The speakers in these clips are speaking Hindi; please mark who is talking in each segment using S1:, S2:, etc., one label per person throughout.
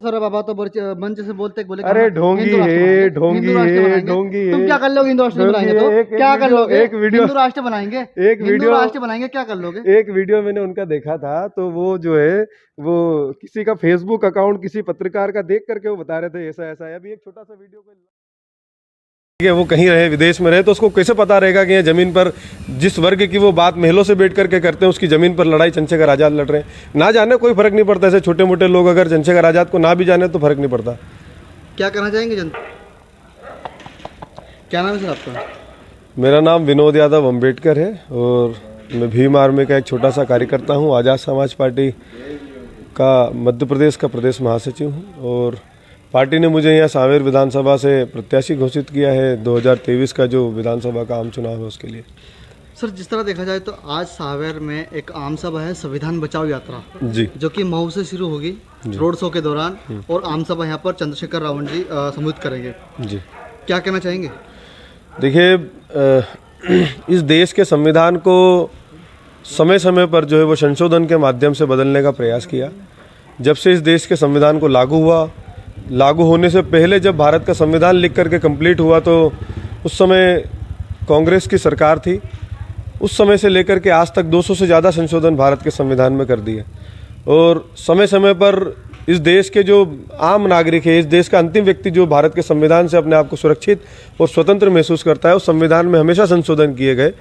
S1: सर बाबा तो मंच से बोलते बोले कि
S2: अरे
S1: हम
S2: ढोंगी
S1: हिंदू राष्ट्र
S2: है,
S1: बनाएंगे,
S2: ढोंगी
S1: हिंदू राष्ट्र
S2: है,
S1: बनाएंगे।
S2: ढोंगी
S1: तुम
S2: है।
S1: क्या कर लोगे? हिंदू राष्ट्र नहीं बनाएंगे तो क्या कर लोगे?
S2: एक वीडियो
S1: हिंदू राष्ट्र बनाएंगे,
S2: एक
S1: हिंदू
S2: वीडियो
S1: राष्ट्र बनाएंगे, क्या कर लोगे?
S2: एक वीडियो मैंने उनका देखा था, तो वो जो है वो किसी का फेसबुक अकाउंट किसी पत्रकार का देख करके वो बता रहे थे ऐसा ऐसा है। अभी एक छोटा सा वीडियो को ठीक है, वो कहीं रहे विदेश में रहे तो उसको कैसे पता रहेगा कि ये जमीन पर जिस वर्ग की वो बात महलों से बैठ करके करते हैं उसकी जमीन पर लड़ाई चंद्रशेखर आजाद लड़ रहे हैं। ना जाने कोई फर्क नहीं पड़ता, ऐसे छोटे मोटे लोग अगर चंद्रशेखर आजाद को ना भी जाने तो फर्क नहीं पड़ता।
S1: क्या करना चाहेंगे जनता? क्या नाम है सर आपका?
S2: मेरा नाम विनोद यादव अम्बेडकर है और मैं भीम आर्मी का एक छोटा सा कार्यकर्ता हूँ। आज़ाद समाज पार्टी का मध्य प्रदेश का प्रदेश महासचिव हूँ और पार्टी ने मुझे यहाँ सांवेर विधानसभा से प्रत्याशी घोषित किया है 2023 का जो विधानसभा का आम चुनाव है उसके लिए।
S1: सर जिस तरह देखा जाए तो आज सांवेर में एक आम सभा है संविधान बचाओ यात्रा
S2: जी,
S1: जो कि मऊ से शुरू होगी रोड शो के दौरान, और आम सभा यहाँ पर चंद्रशेखर रावण जी संबोधित करेंगे।
S2: जी
S1: क्या कहना चाहेंगे?
S2: देखिए, इस देश के संविधान को समय समय पर जो है वो संशोधन के माध्यम से बदलने का प्रयास किया। जब से इस देश के संविधान को लागू होने से पहले जब भारत का संविधान लिख करके कंप्लीट हुआ तो उस समय कांग्रेस की सरकार थी। उस समय से लेकर के आज तक 200 से ज़्यादा संशोधन भारत के संविधान में कर दिए और समय समय पर इस देश के जो आम नागरिक है, इस देश का अंतिम व्यक्ति जो भारत के संविधान से अपने आप को सुरक्षित और स्वतंत्र महसूस करता है, उस संविधान में हमेशा संशोधन किए गए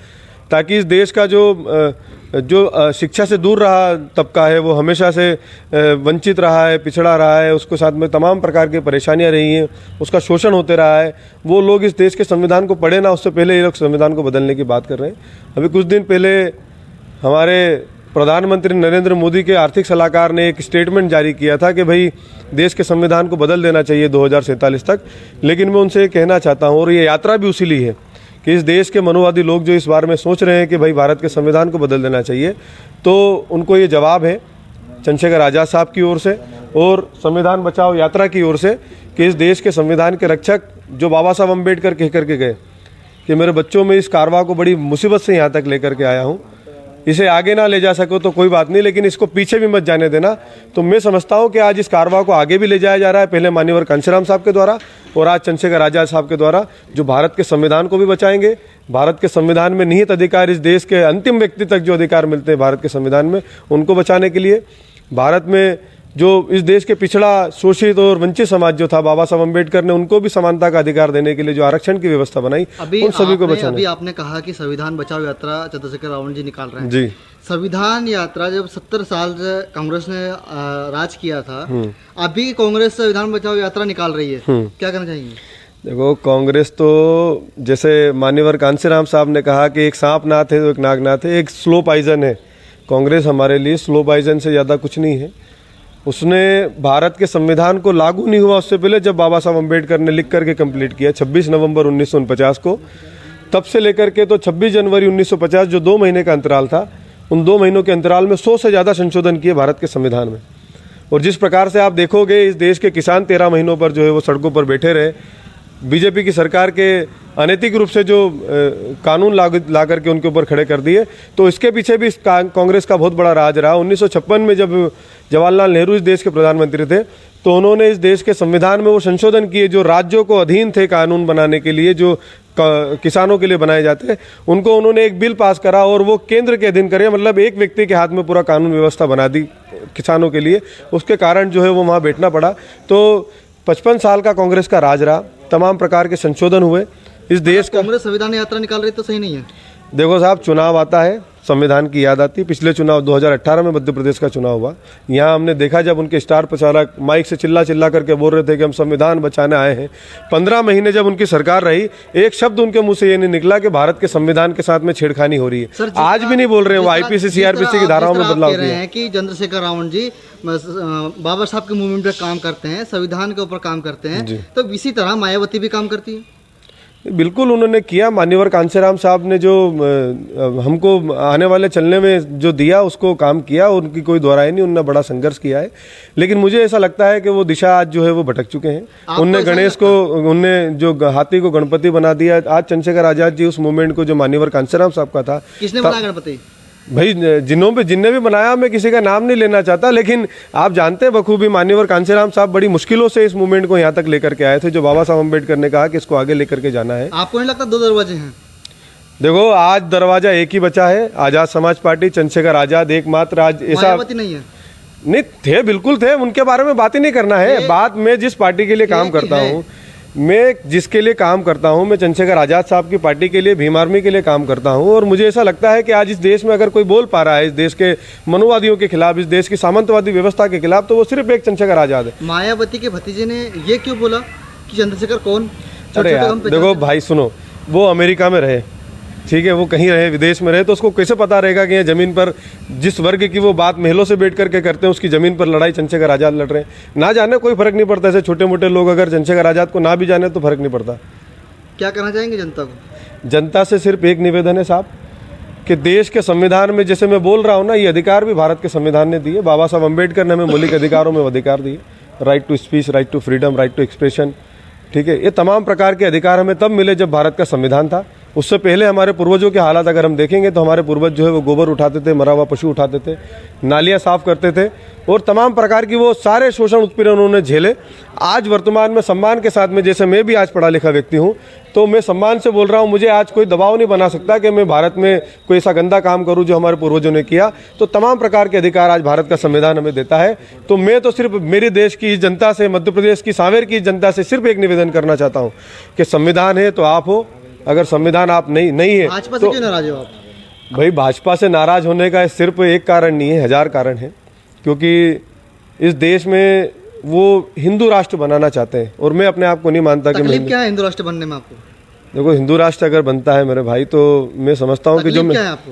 S2: ताकि इस देश का जो शिक्षा से दूर रहा तबका है वो हमेशा से वंचित रहा है, पिछड़ा रहा है, उसके साथ में तमाम प्रकार की परेशानियां रही हैं, उसका शोषण होते रहा है, वो लोग इस देश के संविधान को पढ़े ना उससे पहले ये लोग संविधान को बदलने की बात कर रहे हैं। अभी कुछ दिन पहले हमारे प्रधानमंत्री नरेंद्र मोदी के आर्थिक सलाहकार ने एक स्टेटमेंट जारी किया था कि भाई देश के संविधान को बदल देना चाहिए 2047 तक। लेकिन मैं उनसे कहना चाहता हूँ, और ये यात्रा भी उसी लिए है कि इस देश के मनोवादी लोग जो इस बारे में सोच रहे हैं कि भाई भारत के संविधान को बदल देना चाहिए, तो उनको ये जवाब है चंद्रशेखर आज़ाद साहब की ओर से और संविधान बचाओ यात्रा की ओर से कि इस देश के संविधान के रक्षक जो बाबा साहब अम्बेडकर कह करके गए कि मेरे बच्चों में इस कारवां को बड़ी मुसीबत से यहाँ तक लेकर के आया हूँ, इसे आगे ना ले जा सको तो कोई बात नहीं, लेकिन इसको पीछे भी मत जाने देना। तो मैं समझता हूं कि आज इस कारवां को आगे भी ले जाया जा रहा है, पहले माननीय कांशीराम साहब के द्वारा और आज चंद्रशेखर आजाद साहब के द्वारा, जो भारत के संविधान को भी बचाएंगे। भारत के संविधान में निहित अधिकार, इस देश के अंतिम व्यक्ति तक जो अधिकार मिलते हैं भारत के संविधान में, उनको बचाने के लिए भारत में जो इस देश के पिछड़ा, शोषित और वंचित समाज जो था, बाबा साहब अम्बेडकर ने उनको भी समानता का अधिकार देने के लिए जो आरक्षण की व्यवस्था बनाई, उन सभी को बचाना।
S1: अभी आपने कहा कि संविधान बचाओ यात्रा चंद्रशेखर रावण जी निकाल रहे हैं।
S2: जी,
S1: संविधान यात्रा जब 70 साल से कांग्रेस ने राज किया था, अभी कांग्रेस संविधान बचाओ यात्रा निकाल रही है, क्या कहना चाहेंगे?
S2: देखो, कांग्रेस तो जैसे मान्यवर कांशीराम साहब ने कहा कि एक सांप नाथ है तो एक नागनाथ है, एक स्लो पॉइजन है। कांग्रेस हमारे लिए स्लो पॉइजन से ज़्यादा कुछ नहीं है। उसने भारत के संविधान को लागू नहीं हुआ उससे पहले जब बाबा साहब अम्बेडकर ने लिख करके कंप्लीट किया 26 नवंबर 1949 को, तब से लेकर के तो 26 जनवरी 1950 जो 2 महीने का अंतराल था, उन 2 महीनों के अंतराल में 100 से ज़्यादा संशोधन किए भारत के संविधान में। और जिस प्रकार से आप देखोगे इस देश के किसान 13 महीनों पर जो है वो सड़कों पर बैठे रहे, बीजेपी की सरकार के अनैतिक रूप से जो कानून ला करके उनके ऊपर खड़े कर दिए, तो इसके पीछे भी कांग्रेस का बहुत बड़ा राज रहा। 1956 में जब जवाहरलाल नेहरू इस देश के प्रधानमंत्री थे तो उन्होंने इस देश के संविधान में वो संशोधन किए जो राज्यों को अधीन थे कानून बनाने के लिए, जो किसानों के लिए बनाए जाते हैं, उनको उन्होंने एक बिल पास करा और वो केंद्र के अधीन करे, मतलब एक व्यक्ति के हाथ में पूरा कानून व्यवस्था बना दी किसानों के लिए। उसके कारण जो है वो वहाँ बैठना पड़ा। तो 55 साल का कांग्रेस का राज रहा, तमाम प्रकार के संशोधन हुए इस देश का।
S1: कांग्रेस संविधान यात्रा निकाल रही तो सही नहीं है?
S2: देखो साहब, चुनाव आता है, संविधान की याद आती है। पिछले चुनाव 2018 में मध्य प्रदेश का चुनाव हुआ, यहाँ हमने देखा जब उनके स्टार प्रचारक माइक से चिल्ला चिल्ला करके बोल रहे थे कि हम संविधान बचाने आए हैं। 15 महीने जब उनकी सरकार रही, एक शब्द उनके मुंह से ये नहीं निकला कि भारत के संविधान के साथ में छेड़खानी हो रही है। आज भी नहीं बोल रहे हैं, वो आईपीसी सीआरपीसी की धाराओं में बदलाव किए हैं
S1: कि चंद्रशेखर रावण जी बाबा साहब के मूवमेंट पे काम करते हैं, संविधान के ऊपर काम करते हैं, तो इसी तरह मायावती भी काम करती है।
S2: बिल्कुल उन्होंने किया। मान्यवर कांशीराम साहब ने जो हमको आने वाले चलने में जो दिया उसको काम किया, उनकी कोई दोहराई नहीं, उन्होंने बड़ा संघर्ष किया है। लेकिन मुझे ऐसा लगता है कि वो दिशा आज जो है वो भटक चुके हैं। उनने गणेश को, उनने जो हाथी को गणपति बना दिया। आज चंद्रशेखर आजाद जी उस मूवमेंट को जो मान्यवर कांशीराम साहब का था,
S1: किसने बनाया गणपति?
S2: भाई जिनने भी बनाया, मैं किसी का नाम नहीं लेना चाहता, लेकिन आप जानते हैं बखूबी मान्यवर कांशीराम साहब बड़ी मुश्किलों से इस मूवमेंट को यहाँ तक लेकर के आए थे, जो बाबा साहब अम्बेडकर ने कहा कि इसको आगे लेकर के जाना है।
S1: आपको नहीं लगता 2 दरवाजे हैं?
S2: देखो, आज दरवाजा एक ही बचा है, आजाद समाज पार्टी, चंद्रशेखर आजाद एकमात्र आज ऐसा
S1: मायावती नहीं है?
S2: नहीं थे, बिल्कुल थे, उनके बारे में बात ही नहीं करना है। बात मैं जिस पार्टी के लिए काम करता हूँ, मैं जिसके लिए काम करता हूं, मैं चंद्रशेखर आजाद साहब की पार्टी के लिए, भीम आर्मी के लिए काम करता हूं। और मुझे ऐसा लगता है कि आज इस देश में अगर कोई बोल पा रहा है इस देश के मनुवादियों के खिलाफ, इस देश की सामंतवादी व्यवस्था के खिलाफ, तो वो सिर्फ एक चंद्रशेखर आजाद है।
S1: मायावती के भतीजे ने ये क्यों बोला कि चंद्रशेखर कौन?
S2: अरे यार देखो भाई, सुनो, वो अमेरिका में रहे, ठीक है, वो कहीं रहे, विदेश में रहे, तो उसको कैसे पता रहेगा कि ये जमीन पर जिस वर्ग की वो बात महलों से बैठ करके करते हैं, उसकी जमीन पर लड़ाई चंद्रशेखर आजाद लड़ रहे हैं। ना जाने, कोई फर्क नहीं पड़ता। ऐसे छोटे मोटे लोग अगर चंद्रशेखर आजाद को ना भी जाने तो फर्क नहीं पड़ता।
S1: क्या कहना चाहेंगे जनता को?
S2: जनता से सिर्फ एक निवेदन है साहब, कि देश के संविधान में जैसे मैं बोल रहा हूँ ना, ये अधिकार भी भारत के संविधान ने दिए। बाबा साहब अम्बेडकर ने हमें मौलिक अधिकारों में अधिकार दिए, right to speech, right to freedom, right to expression, ठीक है। ये तमाम प्रकार के अधिकार हमें तब मिले जब भारत का संविधान था। उससे पहले हमारे पूर्वजों के हालात अगर हम देखेंगे तो हमारे पूर्वज जो है वो गोबर उठाते थे, मरा हुआ पशु उठाते थे, नालियाँ साफ करते थे, और तमाम प्रकार की वो सारे शोषण उत्पीड़न उन्होंने झेले। आज वर्तमान में सम्मान के साथ में, जैसे मैं भी आज पढ़ा लिखा व्यक्ति हूँ, तो मैं सम्मान से बोल रहा हूँ, मुझे आज कोई दबाव नहीं बना सकता कि मैं भारत में कोई ऐसा गंदा काम करूँ जो हमारे पूर्वजों ने किया। तो तमाम प्रकार के अधिकार आज भारत का संविधान हमें देता है। तो मैं तो सिर्फ मेरे देश की इस जनता से, मध्य प्रदेश की सांवेर की जनता से सिर्फ एक निवेदन करना चाहता हूँ कि संविधान है तो आप हो, अगर संविधान आप नहीं है
S1: भाजपा से क्यों नाराज हो आप?
S2: भाई, भाजपा से नाराज होने का सिर्फ एक कारण नहीं है, 1000 कारण है। क्योंकि इस देश में वो हिंदू राष्ट्र बनाना चाहते हैं, और मैं अपने आप को नहीं मानता कि
S1: तकलीफ क्या है हिंदू राष्ट्र बनने में आपको?
S2: देखो, हिंदू राष्ट्र अगर बनता है मेरे भाई, तो मैं समझता हूँ कि जो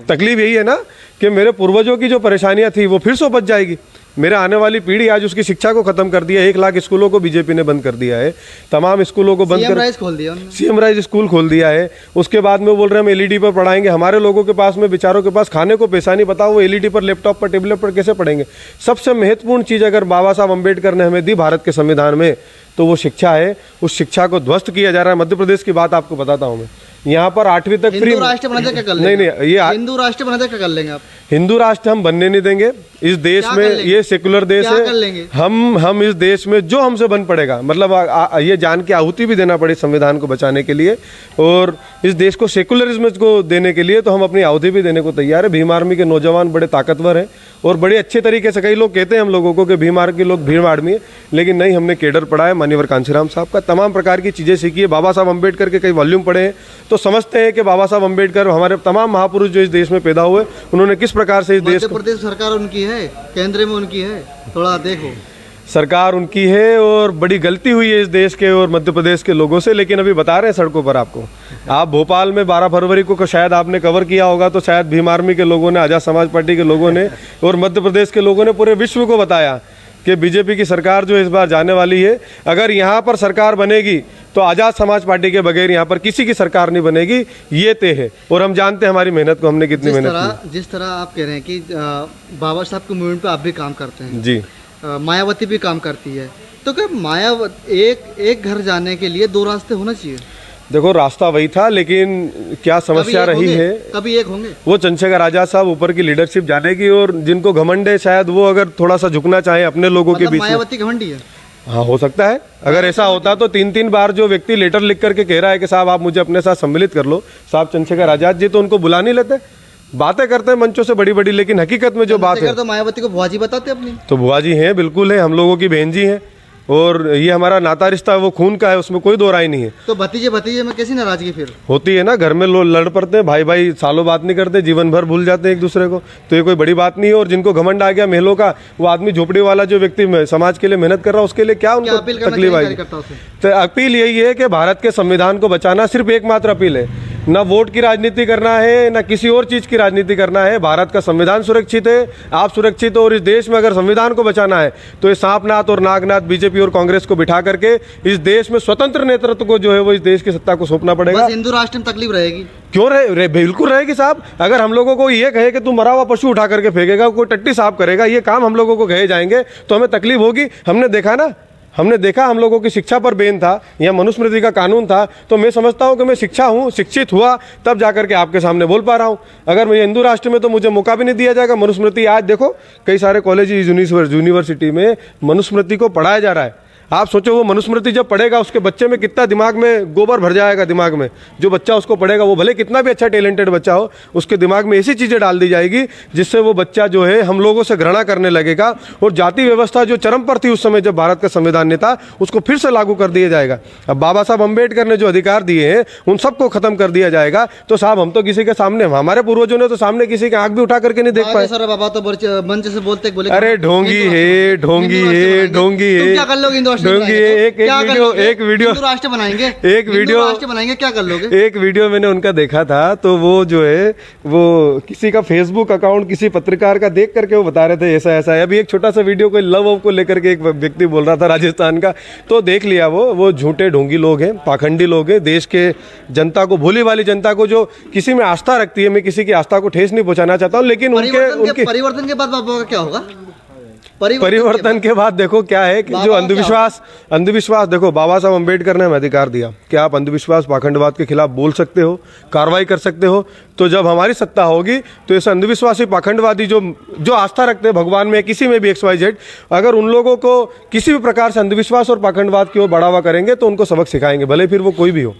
S2: तकलीफ यही है ना कि मेरे पूर्वजों की जो परेशानियां थी वो फिर से उपज जाएगी। मेरे आने वाली पीढ़ी आज उसकी शिक्षा को खत्म कर दिया। 1 लाख स्कूलों को बीजेपी ने बंद कर दिया है, तमाम स्कूलों को बंद कर
S1: खोल दिया,
S2: सीएम राइज स्कूल खोल दिया है। उसके बाद में बोल रहे हैं हम एलईडी पर पढ़ाएंगे। हमारे लोगों के पास में, बेचारों के पास खाने को पैसा नहीं, बताओ वो एलईडी पर, लैपटॉप पर, टेबलेट पर कैसे पढ़ेंगे? सबसे महत्वपूर्ण चीज़ अगर बाबा साहब अम्बेडकर ने हमें दी भारत के संविधान में, तो वो शिक्षा है। उस शिक्षा को ध्वस्त किया जा रहा है। मध्य प्रदेश की बात आपको बताता हूँ मैं, यहाँ पर 8वीं तक फ्री।
S1: राष्ट्र बनाते क्या कर
S2: लेंगे? नहीं, ये
S1: हिंदू राष्ट्र बनाते क्या कर लेंगे आप?
S2: हिंदू राष्ट्र हम बनने नहीं देंगे इस देश में। ये सेकुलर देश है। हम इस देश में जो हमसे बन पड़ेगा, मतलब ये जान के आहुति भी देना पड़े संविधान को बचाने के लिए, और इस देश को सेकुलरिज्म को देने के लिए, तो हम अपनी आहुति भी देने को तैयार है। भीम आर्मी के नौजवान बड़े ताकतवर हैं और बड़े अच्छे तरीके से, कई लोग कहते हैं हम लोगों को कि भीम आर्मी के लोग भीम आर्मी है, लेकिन नहीं, हमने केडर पढ़ा है मान्यवर कांशीराम साहब का, तमाम प्रकार की चीज़ें सीखी है। बाबा साहब अम्बेडकर के कई वॉल्यूम पढ़े हैं, तो समझते हैं कि बाबा साहब अम्बेडकर, हमारे तमाम महापुरुष जो इस देश में पैदा हुए, उन्होंने किस प्रकार से इस देश को,
S1: प्रदेश सरकार उनकी है, केंद्र में उनकी है, थोड़ा देखो,
S2: सरकार उनकी है, और बड़ी गलती हुई है इस देश के और मध्य प्रदेश के लोगों से। लेकिन अभी बता रहे हैं सड़कों पर आपको, आप भोपाल में 12 फरवरी को शायद आपने कवर किया होगा, तो शायद भीम आर्मी के लोगों ने, आजाद समाज पार्टी के लोगों ने और मध्य प्रदेश के लोगों ने पूरे विश्व को बताया कि बीजेपी की सरकार जो इस बार जाने वाली है, अगर यहाँ पर सरकार बनेगी तो आजाद समाज पार्टी के बगैर यहाँ पर किसी की सरकार नहीं बनेगी, ये तय है। और हम जानते हैं हमारी मेहनत को, हमने कितनी मेहनत की।
S1: जिस तरह आप कह रहे हैं कि बाबा साहब के मूवमेंट पे आप भी काम करते हैं
S2: जी,
S1: मायावती भी काम करती है, तो क्या मायावती एक घर जाने के लिए 2 रास्ते होना चाहिए?
S2: देखो, रास्ता वही था, लेकिन क्या समस्या रही है,
S1: कभी एक होंगे वो
S2: चंद्रशेखर आजाद साहब ऊपर की लीडरशिप जाने की, और जिनको घमंड है शायद वो अगर थोड़ा सा झुकना चाहे अपने लोगों के बीच में।
S1: मायावती घमंडी है?
S2: हाँ, हो सकता है। अगर ऐसा होता तो 3-3 बार जो व्यक्ति लेटर लिख करके कह रहा है कि साहब आप मुझे अपने साथ सम्मिलित कर लो, साहब चंद्रशेखर आजाद जी, तो उनको बुला नहीं लेते? बातें करते हैं मंचों से बड़ी बड़ी, लेकिन हकीकत में जो बात है,
S1: तो मायावती को बुआ जी बताते अपनी,
S2: तो बुआ जी हैं, बिल्कुल है, हम लोगों की बहन जी हैं, और ये हमारा नाता रिश्ता वो खून का है, उसमें कोई दो राय नहीं है।
S1: तो भतीजे में कैसी नाराजगी फिर
S2: होती है ना, घर में लोग लड़ पड़ते हैं, भाई भाई सालों बात नहीं करते, जीवन भर भूल जाते हैं एक दूसरे को, तो ये कोई बड़ी बात नहीं है। और जिनको घमंड आ गया महलों का, वो आदमी झोपड़ी वाला जो व्यक्ति समाज के लिए मेहनत कर रहा है, उसके लिए क्या उनको तकलीफ आएगी? तो अपील यही है कि भारत के संविधान को बचाना सिर्फ एकमात्र अपील है, ना वोट की राजनीति करना है, ना किसी और चीज की राजनीति करना है। भारत का संविधान सुरक्षित है, आप सुरक्षित हो, और इस देश में अगर संविधान को बचाना है तो ये सांपनाथ और नागनाथ बीजेपी और कांग्रेस को बिठा करके इस देश में स्वतंत्र नेतृत्व को जो है वो इस देश की सत्ता को सौंपना पड़ेगा।
S1: हिंदू राष्ट्र में तकलीफ रहेगी?
S2: क्यों बिल्कुल रहेगी साहब। अगर हम लोगों को ये कहे कि तू मरा हुआ पशु उठा करके फेंकेगा, कोई टट्टी साफ करेगा, ये काम हम लोगों को कहे जाएंगे तो हमें तकलीफ होगी। हमने देखा ना, हमने देखा हम लोगों की शिक्षा पर बैन था या मनुस्मृति का कानून था, तो मैं समझता हूं कि मैं शिक्षित हुआ तब जाकर के आपके सामने बोल पा रहा हूं। अगर मैं हिंदू राष्ट्र में तो मुझे मौका भी नहीं दिया जाएगा। मनुस्मृति आज देखो कई सारे कॉलेज यूनिवर्सिटी में मनुस्मृति को पढ़ाया जा रहा है। आप सोचो वो मनुस्मृति जब पढ़ेगा उसके बच्चे में कितना दिमाग में गोबर भर जाएगा। दिमाग में जो बच्चा उसको पढ़ेगा वो भले कितना भी अच्छा टैलेंटेड बच्चा हो, उसके दिमाग में ऐसी चीज़ें डाल दी जाएगी जिससे वो बच्चा जो है हम लोगों से घृणा करने लगेगा। और जाति व्यवस्था जो चरम पर थी उस समय जब भारत का संविधान ने था, उसको फिर से लागू कर दिया जाएगा। अब बाबा साहब अम्बेडकर ने जो अधिकार दिए हैं उन सबको खत्म कर दिया जाएगा। तो साहब हम तो किसी के सामने, हमारे पूर्वजों ने तो सामने किसी की आंख भी उठा करके नहीं देख पाए।
S1: सर बाबा तो मंच से बोलते बोले
S2: अरे ढोंगी है, ढोंगी है, ढोंगी है,
S1: क्या कर लोगे?
S2: ढोंगी है। एक वीडियो
S1: राष्ट्र बनाएंगे,
S2: एक वीडियो
S1: राष्ट्र बनाएंगे, क्या कर लोगे?
S2: एक वीडियो मैंने उनका देखा था, तो वो जो है वो किसी का फेसबुक अकाउंट किसी पत्रकार का देख करके वो बता रहे थे ऐसा ऐसा है। अभी एक छोटा सा वीडियो कोई लव को लेकर के एक व्यक्ति बोल रहा था राजस्थान का, तो देख लिया वो झूठे ढोंगी लोग हैं, पाखंडी लोग हैं। देश के जनता को, भोली वाली जनता को जो किसी में आस्था रखती है, मैं किसी की आस्था को ठेस नहीं पहुंचाना चाहता हूँ, लेकिन उनके
S1: परिवर्तन के बाद बाबा का क्या होगा?
S2: परिवर्तन के बाद देखो क्या है कि जो अंधविश्वास देखो, बाबा साहब अम्बेडकर ने हमें अधिकार दिया कि आप अंधविश्वास पाखंडवाद के खिलाफ बोल सकते हो, कार्रवाई कर सकते हो। तो जब हमारी सत्ता होगी तो ऐसे अंधविश्वासी पाखंडवादी जो आस्था रखते हैं भगवान में, किसी में भी XYZ, अगर उन लोगों को किसी भी प्रकार से अंधविश्वास और पाखंडवाद की ओर बढ़ावा करेंगे तो उनको सबक सिखाएंगे, भले फिर वो कोई भी हो।